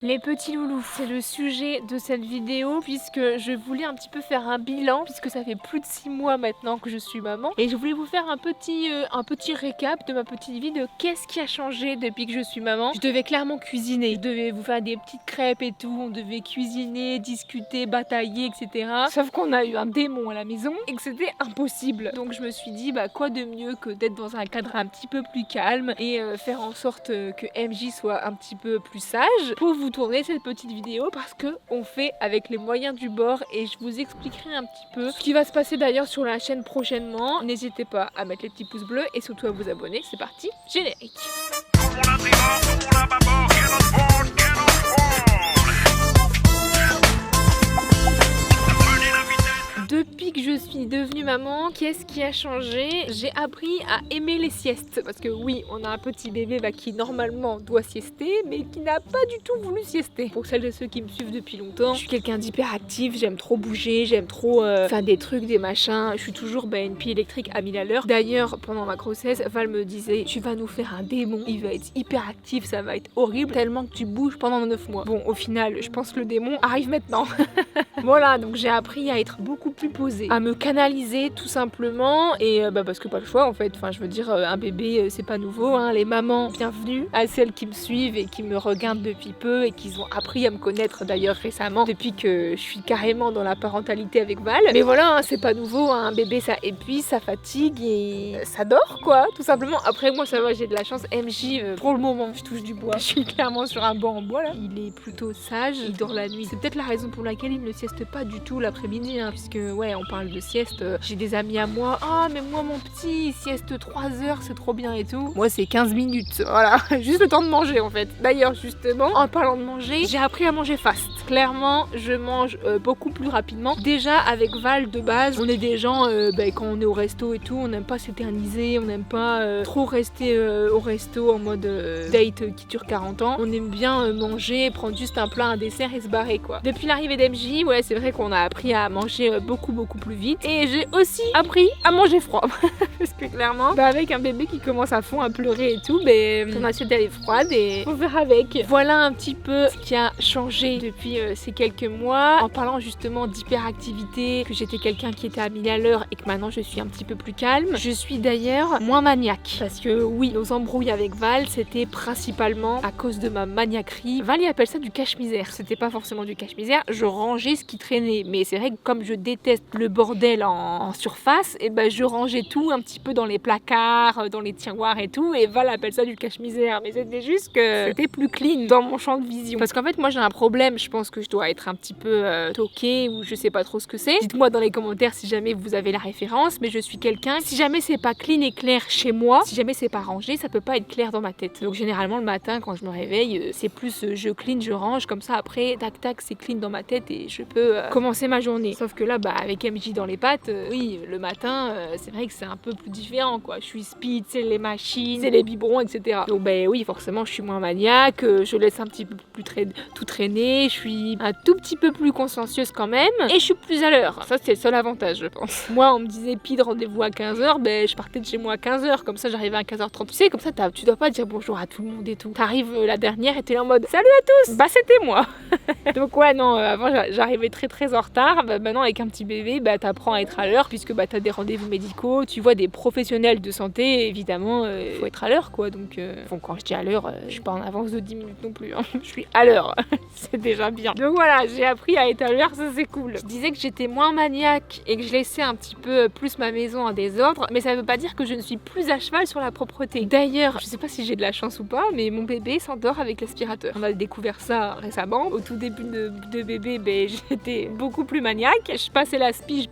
Les petits loulous, c'est le sujet de cette vidéo puisque je voulais un petit peu faire un bilan puisque ça fait plus de 6 mois maintenant que je suis maman et je voulais vous faire un petit récap de ma petite vie de qu'est-ce qui a changé depuis que je suis maman. Je devais clairement cuisiner, je devais vous faire des petites crêpes et tout, on devait cuisiner, discuter, batailler, etc. Sauf qu'on a eu un démon à la maison et que c'était impossible. Donc je me suis dit quoi de mieux que d'être dans un cadre un petit peu plus calme et faire en sorte que MJ soit un petit peu plus sage pour vous tourner cette petite vidéo parce que on fait avec les moyens du bord et je vous expliquerai un petit peu ce qui va se passer d'ailleurs sur la chaîne prochainement. N'hésitez pas à mettre les petits pouces bleus et surtout à vous abonner. C'est parti, générique. Depuis que je suis devenue maman, qu'est-ce qui a changé? J'ai appris à aimer les siestes. Parce que oui, on a un petit bébé qui normalement doit siester, mais qui n'a pas du tout voulu siester. Pour celles et ceux qui me suivent depuis longtemps, je suis quelqu'un d'hyper actif, j'aime trop bouger, j'aime trop faire des trucs, des machins. Je suis toujours une pile électrique à 1000 à l'heure. D'ailleurs, pendant ma grossesse, Val me disait, tu vas nous faire un démon, il va être hyper actif, ça va être horrible, tellement que tu bouges pendant 9 mois. Bon, au final, je pense que le démon arrive maintenant. Voilà, donc j'ai appris à être beaucoup plus posée, à me canaliser tout simplement et parce que pas le choix en fait, enfin je veux dire un bébé c'est pas nouveau, hein. Les mamans, bienvenue à celles qui me suivent et qui me regardent depuis peu et qui ont appris à me connaître d'ailleurs récemment depuis que je suis carrément dans la parentalité avec Val. Mais voilà, hein, c'est pas nouveau, hein. Un bébé ça épuise, ça fatigue et ça dort quoi, tout simplement. Après moi ça va, j'ai de la chance, MJ pour le moment je touche du bois, je suis clairement sur un banc en bois là. Il est plutôt sage, il dort la nuit, c'est peut-être la raison pour laquelle il ne sieste pas du tout l'après-midi, hein, puisque ouais on parle de sieste, j'ai des amis à moi, mais moi mon petit il sieste 3 heures c'est trop bien et tout, moi c'est 15 minutes, voilà, juste le temps de manger en fait. D'ailleurs justement en parlant de manger, j'ai appris à manger fast, clairement je mange beaucoup plus rapidement. Déjà avec Val de base, on est des gens quand on est au resto et tout, on n'aime pas s'éterniser, on n'aime pas trop rester au resto en mode date qui dure 40 ans, on aime bien manger, prendre juste un plat, un dessert et se barrer quoi. Depuis l'arrivée d'MJ, ouais c'est vrai qu'on a appris à manger beaucoup plus vite et j'ai aussi appris à manger froid parce que clairement avec un bébé qui commence à fond à pleurer et tout, ton assiette elle est froide et on verra avec. Voilà un petit peu ce qui a changé depuis ces quelques mois, en parlant justement d'hyperactivité, que j'étais quelqu'un qui était à 1000 à l'heure et que maintenant je suis un petit peu plus calme. Je suis d'ailleurs moins maniaque parce que oui, nos embrouilles avec Val c'était principalement à cause de ma maniaquerie. Val il appelle ça du cache-misère, c'était pas forcément du cache-misère, je rangeais ce qui traînait, mais c'est vrai que comme je déteste le bordel en surface, et je rangeais tout un petit peu dans les placards, dans les tiroirs et tout, et Val appelle ça du cache-misère, mais c'était juste que c'était plus clean dans mon champ de vision. Parce qu'en fait moi j'ai un problème, je pense que je dois être un petit peu toquée ou je sais pas trop ce que c'est. Dites-moi dans les commentaires si jamais vous avez la référence, mais je suis quelqu'un, si jamais c'est pas clean et clair chez moi, si jamais c'est pas rangé, ça peut pas être clair dans ma tête. Donc généralement le matin quand je me réveille, c'est plus je clean, je range, comme ça après tac tac c'est clean dans ma tête et je peux commencer ma journée. Sauf que là avec MJ dans les pattes, oui le matin c'est vrai que c'est un peu plus différent quoi. Je suis speed, c'est les machines, c'est les biberons etc. Donc oui forcément je suis moins maniaque, je laisse un petit peu plus tout traîner, je suis un tout petit peu plus consciencieuse quand même et je suis plus à l'heure. Ça c'est le seul avantage je pense. Moi on me disait pile rendez-vous à 15h, je partais de chez moi à 15h, comme ça j'arrivais à 15h30. Tu sais comme ça tu dois pas dire bonjour à tout le monde et tout. T'arrives la dernière et t'es là en mode salut à tous, c'était moi. Donc ouais non, avant j'arrivais très en retard, maintenant avec un petit bébé t'apprends à être à l'heure puisque t'as des rendez-vous médicaux, tu vois des professionnels de santé, évidemment faut être à l'heure quoi, donc quand je dis à l'heure, je suis pas en avance de 10 minutes non plus, hein. Je suis à l'heure, c'est déjà bien. Donc voilà, j'ai appris à être à l'heure, ça c'est cool. Je disais que j'étais moins maniaque et que je laissais un petit peu plus ma maison en désordre, mais ça veut pas dire que je ne suis plus à cheval sur la propreté. D'ailleurs, je sais pas si j'ai de la chance ou pas, mais mon bébé s'endort avec l'aspirateur. On a découvert ça récemment. Au tout début de bébé, j'étais beaucoup plus maniaque. Je passais l'aspi,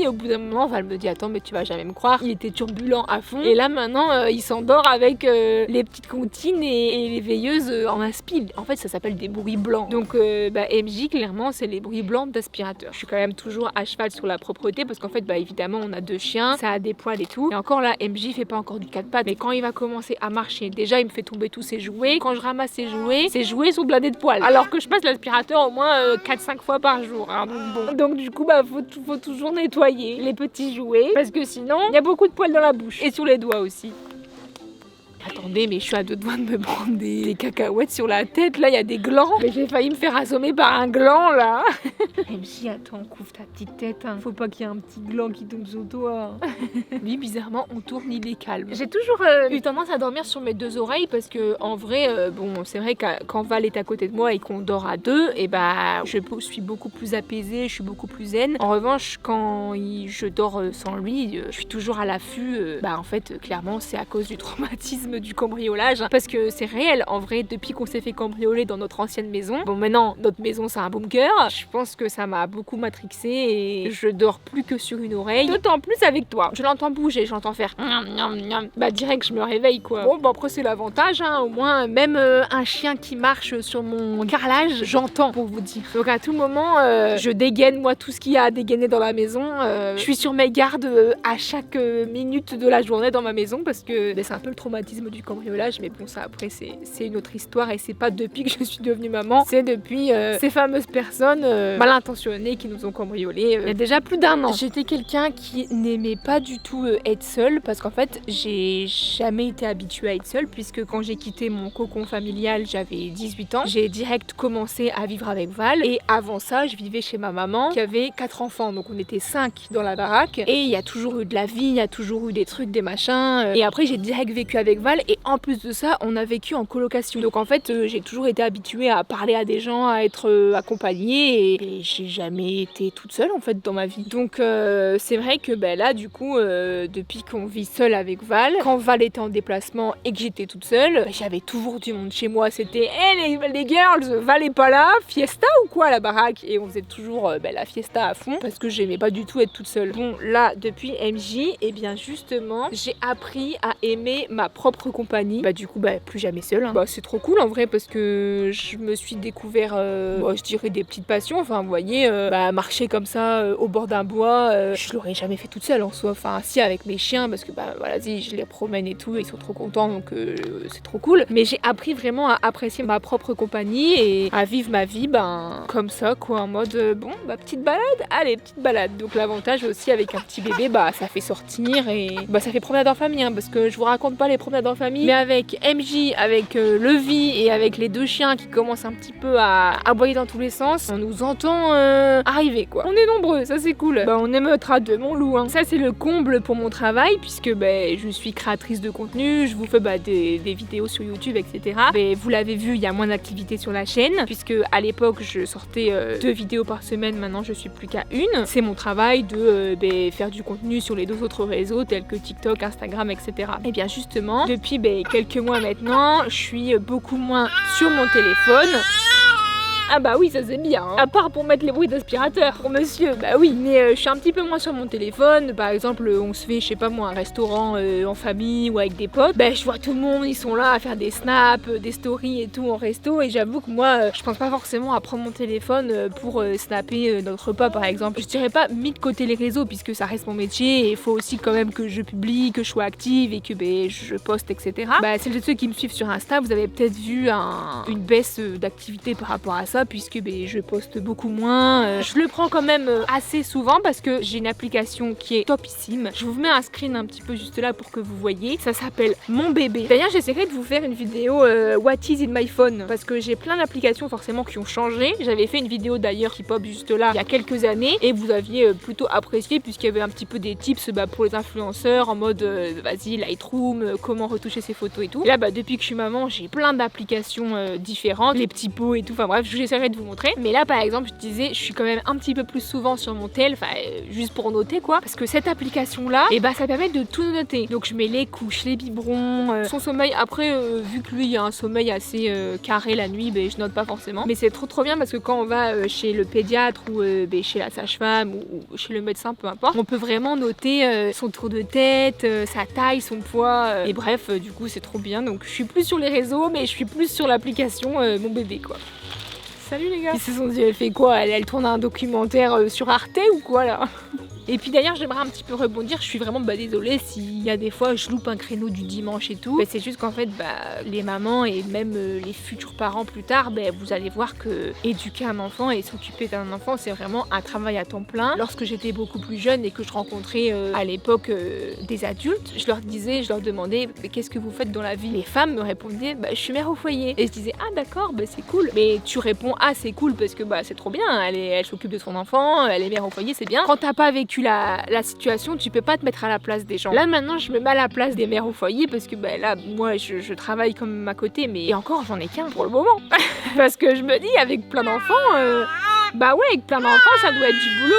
et au bout d'un moment, Val me dit attends, mais tu vas jamais me croire. Il était turbulent à fond. Et là maintenant, il s'endort avec les petites comptines et les veilleuses en aspi. En fait, ça s'appelle des bruits blancs. Donc MJ, clairement, c'est les bruits blancs d'aspirateur. Je suis quand même toujours à cheval sur la propreté parce qu'en fait, évidemment, on a 2 chiens, ça a des poils et tout. Et encore là, MJ fait pas encore du 4 pattes, mais quand il va commencer à marcher, déjà, il me fait tomber tous ses jouets. Quand je ramasse ses jouets sont blindés de poils. Alors que je passe l'aspirateur au moins 4-5 fois par jour. Hein, donc du coup, faut toujours nettoyer les petits jouets parce que sinon, il y a beaucoup de poils dans la bouche et sur les doigts aussi. Attendez, mais je suis à deux doigts de me prendre des cacahuètes sur la tête. Là, il y a des glands. Mais j'ai failli me faire assommer par un gland, là. MJ, attends, couvre ta petite tête. Hein. Faut pas qu'il y ait un petit gland qui tombe sur toi. Lui, bizarrement, on tourne, il est calme. J'ai toujours eu tendance à dormir sur mes deux oreilles parce que, en vrai, bon, c'est vrai que quand Val est à côté de moi et qu'on dort à deux, et bah, je suis beaucoup plus apaisée, je suis beaucoup plus zen. En revanche, quand je dors sans lui, je suis toujours à l'affût. Bah, en fait, clairement, c'est à cause du traumatisme du cambriolage. Hein, parce que c'est réel. En vrai, depuis qu'on s'est fait cambrioler dans notre ancienne maison, bon, maintenant, notre maison, c'est un bunker. Je pense que ça m'a beaucoup matrixée et je dors plus que sur une oreille. D'autant plus avec toi. Je l'entends bouger, j'entends faire bah direct je me réveille quoi. Bon bah après c'est l'avantage hein, au moins même un chien qui marche sur mon carrelage, j'entends pour vous dire. Donc à tout moment je dégaine moi tout ce qu'il y a à dégainer dans la maison. Je suis sur mes gardes à chaque minute de la journée dans ma maison parce que c'est un peu le traumatisme du cambriolage, mais bon ça après c'est une autre histoire et c'est pas depuis que je suis devenue maman, c'est depuis ces fameuses personnes mal intentionnées qui nous ont cambriolés il y a déjà plus d'un an. J'étais quelqu'un qui n'aimait pas du tout être seule parce qu'en fait j'ai jamais été habituée à être seule puisque quand j'ai quitté mon cocon familial j'avais 18 ans, j'ai direct commencé à vivre avec Val et avant ça je vivais chez ma maman qui avait 4 enfants donc on était 5 dans la baraque et il y a toujours eu de la vie, il y a toujours eu des trucs, des machins et après j'ai direct vécu avec Val et en plus de ça on a vécu en colocation donc en fait j'ai toujours été habituée à parler à des gens, à être accompagnée et j'ai jamais été toute seule en fait dans ma vie donc c'est vrai que ben là du coup depuis qu'on vit seul avec Val, quand Val était en déplacement et que j'étais toute seule, j'avais toujours du monde chez moi, c'était hey, les girls, Val est pas là, fiesta ou quoi à la baraque et on faisait toujours la fiesta à fond parce que j'aimais pas du tout être toute seule. Bon là depuis MJ, et bien justement j'ai appris à aimer ma propre compagnie, bah du coup plus jamais seule hein. Bah c'est trop cool en vrai parce que je me suis découvert je dirais des petites passions, enfin vous voyez marcher comme ça au bord d'un bois, je l'aurais jamais fait toute seule en soi, enfin si avec mes chiens parce que voilà je les promène et tout, ils sont trop contents donc c'est trop cool. Mais j'ai appris vraiment à apprécier ma propre compagnie et à vivre ma vie comme ça quoi, en mode petite balade, allez petite balade. Donc l'avantage aussi avec un petit bébé ça fait sortir et ça fait promenade en famille hein, parce que je vous raconte pas les promenades en famille mais avec MJ, avec Levi et avec les 2 chiens qui commencent un petit peu à aboyer dans tous les sens, on nous entend arriver quoi. On est nombreux, ça c'est cool. On émeute à 2 mon loup hein. Ça c'est le comble pour mon travail puisque je suis créatrice de contenu, je vous fais des vidéos sur YouTube etc. Mais vous l'avez vu, il y a moins d'activité sur la chaîne puisque à l'époque je sortais 2 vidéos par semaine, maintenant je suis plus qu'à 1. C'est mon travail de faire du contenu sur les 2 autres réseaux tels que TikTok, Instagram etc. Et bien justement depuis quelques mois maintenant je suis beaucoup moins sur mon téléphone. Ah bah oui ça c'est bien hein. À part pour mettre les bruits d'aspirateur pour monsieur, bah oui mais je suis un petit peu moins sur mon téléphone. Par exemple on se fait je sais pas moi un restaurant en famille ou avec des potes, je vois tout le monde ils sont là à faire des snaps, des stories et tout en resto et j'avoue que moi je pense pas forcément à prendre mon téléphone pour snapper notre repas par exemple. Je dirais pas mis de côté les réseaux puisque ça reste mon métier et il faut aussi quand même que je publie, que je sois active et que je poste etc. Celles de ceux qui me suivent sur Insta vous avez peut-être vu une baisse d'activité par rapport à ça puisque je poste beaucoup moins. Je le prends quand même assez souvent parce que j'ai une application qui est topissime. Je vous mets un screen un petit peu juste là pour que vous voyez. Ça s'appelle Mon Bébé. D'ailleurs j'essaierai de vous faire une vidéo What is in my phone parce que j'ai plein d'applications forcément qui ont changé. J'avais fait une vidéo d'ailleurs qui pop juste là il y a quelques années et vous aviez plutôt apprécié puisqu'il y avait un petit peu des tips pour les influenceurs en mode vas-y Lightroom, comment retoucher ses photos et tout. Et là depuis que je suis maman j'ai plein d'applications différentes, les petits pots et tout, enfin bref j'essaierai de vous montrer. Mais là par exemple je disais je suis quand même un petit peu plus souvent sur mon tel, juste pour noter quoi, parce que cette application là ça permet de tout noter. Donc je mets les couches, les biberons, son sommeil. Après vu que lui il a un sommeil assez carré la nuit, je note pas forcément. Mais c'est trop bien parce que quand on va chez le pédiatre ou chez la sage-femme ou chez le médecin, peu importe, on peut vraiment noter son tour de tête, sa taille, son poids et bref du coup c'est trop bien. Donc je suis plus sur les réseaux mais je suis plus sur l'application Mon Bébé quoi. Salut les gars. Ils se sont dit elle fait quoi, elle tourne un documentaire sur Arte ou quoi là? Et puis d'ailleurs j'aimerais un petit peu rebondir, je suis vraiment désolée s'il y a des fois je loupe un créneau du dimanche et tout. C'est juste qu'en fait les mamans et même les futurs parents plus tard, vous allez voir que éduquer un enfant et s'occuper d'un enfant c'est vraiment un travail à temps plein. Lorsque j'étais beaucoup plus jeune et que je rencontrais à l'époque des adultes, je leur demandais mais qu'est-ce que vous faites dans la vie? Les femmes me répondaient je suis mère au foyer. Et je disais ah d'accord, c'est cool. Mais tu réponds ah c'est cool parce que c'est trop bien, elle s'occupe de son enfant, elle est mère au foyer, c'est bien. Quand t'as pas vécu la situation, tu peux pas te mettre à la place des gens. Là maintenant je me mets à la place des mères au foyer parce que là moi je travaille comme à côté, mais encore j'en ai qu'un pour le moment. Parce que je me dis avec plein d'enfants, avec plein d'enfants ça doit être du boulot.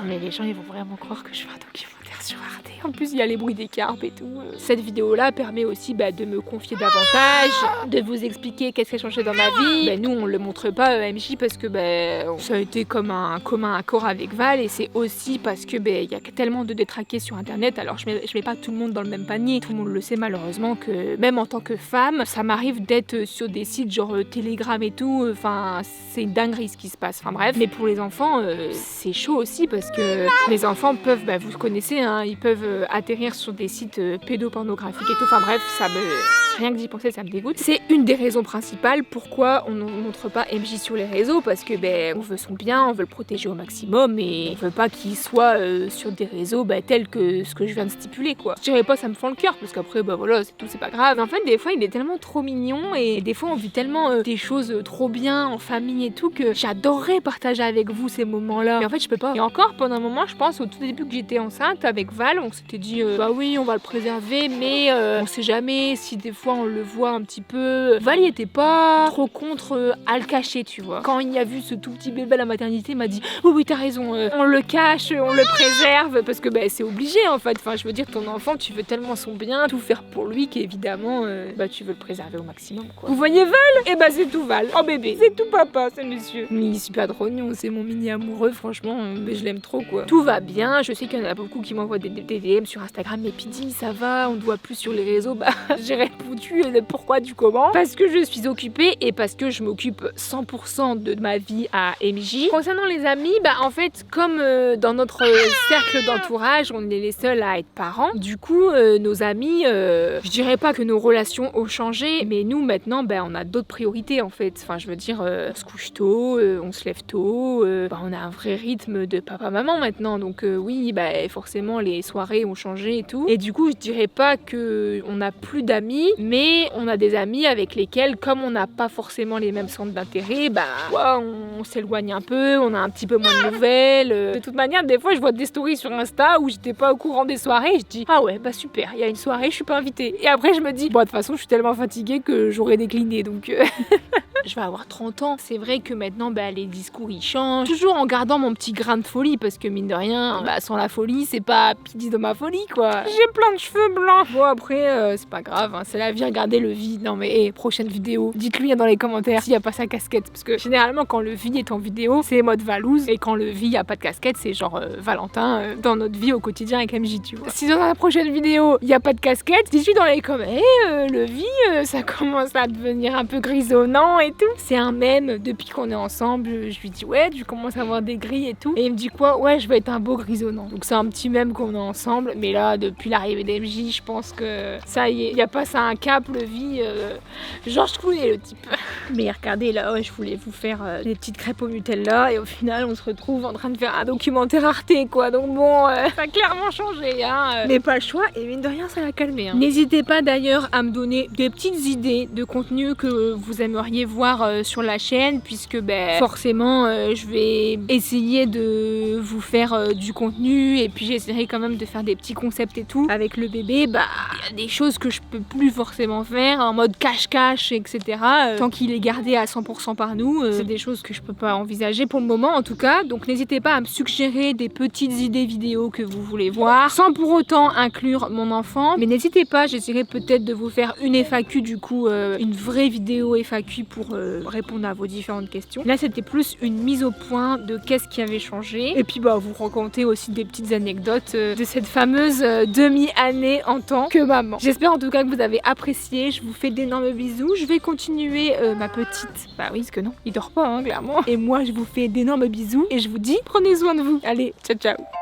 Mais les gens ils vont vraiment croire que je fais un documentaire sur Arte. En plus il y a les bruits des carpes et tout. Cette vidéo là permet aussi de me confier davantage, de vous expliquer qu'est-ce qui a changé dans ma vie. Nous on le montre pas MJ parce que ça a été comme un commun accord avec Val, et c'est aussi parce que il y a tellement de détraqués sur internet. Alors je mets pas tout le monde dans le même panier, tout le monde le sait malheureusement que même en tant que femme ça m'arrive d'être sur des sites genre Telegram et tout, c'est une dinguerie ce qui se passe, bref. Mais pour les enfants c'est chaud aussi parce que les enfants peuvent, vous connaissez ils peuvent atterrir sur des sites pédopornographiques et tout, bref, rien que d'y penser ça me dégoûte. C'est une des raisons principales pourquoi on ne montre pas MJ sur les réseaux, parce que on veut son bien, on veut le protéger au maximum et on veut pas qu'il soit sur des réseaux tels que ce que je viens de stipuler quoi. Je dirais pas ça me fend le cœur parce qu'après voilà c'est tout, c'est pas grave. En fait des fois il est tellement trop mignon et des fois on vit tellement des choses trop bien en famille et tout que j'adorerais partager avec vous ces moments là, mais en fait je peux pas. Et encore pendant un moment je pense au tout début que j'étais enceinte avec Val, on s'était dit oui on va le préserver, mais on sait jamais si des fois on le voit un petit peu. Val il était pas trop contre à le cacher, tu vois. Quand il a vu ce tout petit bébé à la maternité, il m'a dit oui t'as raison, on le cache, on le préserve parce que c'est obligé en fait. Je veux dire ton enfant tu veux tellement son bien, tout faire pour lui qu'évidemment tu veux le préserver au maximum quoi. Vous voyez Val? C'est tout Val. Oh bébé, c'est tout papa, c'est monsieur. Mais il est super drôle, c'est mon mini amoureux franchement, je l'aime trop quoi. Tout va bien, je sais qu'il y en a beaucoup qui m'envoient des DM sur Instagram, mais Pidi ça va, on ne voit plus sur les réseaux. J'ai répondu pourquoi du comment, parce que je suis occupée et parce que je m'occupe 100% de ma vie à MJ. Concernant les amis, en fait comme dans notre cercle d'entourage on est les seuls à être parents, du coup nos amis, je dirais pas que nos relations ont changé, mais nous maintenant on a d'autres priorités en fait. Je veux dire on se couche tôt, on se lève tôt, on a un vrai rythme de papa-maman maintenant, donc oui forcément les soirées ont changé et tout, et du coup je dirais pas que on n'a plus d'amis, mais on a des amis avec lesquels comme on n'a pas forcément les mêmes centres d'intérêt, on s'éloigne un peu, on a un petit peu moins de nouvelles. De toute manière des fois je vois des stories sur Insta où j'étais pas au courant des soirées et je dis ah ouais super, il y a une soirée, je suis pas invitée, et après je me dis de toute façon je suis tellement fatiguée que j'aurais décliné, donc je vais avoir 30 ans. C'est vrai que maintenant les discours ils changent, toujours en gardant mon petit grain de folie, parce que mine de rien sans la folie c'est pas Pidi de ma folie quoi. J'ai plein de cheveux blancs. Bon après c'est pas grave, c'est la vie, regardez le vie. Non mais prochaine vidéo, dites-lui dans les commentaires s'il y a pas sa casquette, parce que généralement quand le vie est en vidéo c'est mode Valouz, et quand le vie y a pas de casquette c'est genre Valentin dans notre vie au quotidien avec MJ, tu vois. Si dans la prochaine vidéo il y a pas de casquette, dites-lui dans les commentaires le vie ça commence à devenir un peu grisonnant et tout. C'est un mème depuis qu'on est ensemble, je lui dis ouais tu commences à avoir des grilles et tout, et il me dit quoi, ouais je vais être un beau grisonnant. Donc c'est un petit mème qu'on a ensemble, mais là depuis l'arrivée d'MJ je pense que ça y est, il a passé un cap, le vie Georges Clooney le type. Mais regardez là, je voulais vous faire des petites crêpes au Nutella, et au final on se retrouve en train de faire un documentaire Arte quoi, donc bon ça a clairement changé mais pas le choix, et mine de rien ça l'a calmé N'hésitez pas d'ailleurs à me donner des petites idées de contenu que vous aimeriez voir sur la chaîne, puisque forcément je vais essayer de vous faire du contenu, et puis j'essaierai quand même de faire des petits concepts et tout. Avec le bébé, il y a des choses que je peux plus forcément faire en mode cache-cache etc. Tant qu'il est gardé à 100% par nous, c'est des choses que je peux pas envisager pour le moment en tout cas. Donc n'hésitez pas à me suggérer des petites idées vidéo que vous voulez voir, sans pour autant inclure mon enfant, mais n'hésitez pas, j'essaierai peut-être de vous faire une FAQ du coup, une vraie vidéo FAQ pour répondre à vos différentes questions. Là c'était plus une mise au point de qu'est-ce qui avait changé et puis vous raconter aussi des petites anecdotes de cette fameuse demi-année en tant que maman. J'espère en tout cas que vous avez apprécié, je vous fais d'énormes bisous, je vais continuer ma petite, oui parce que non, il dort pas clairement, et moi je vous fais d'énormes bisous et je vous dis prenez soin de vous, allez ciao ciao.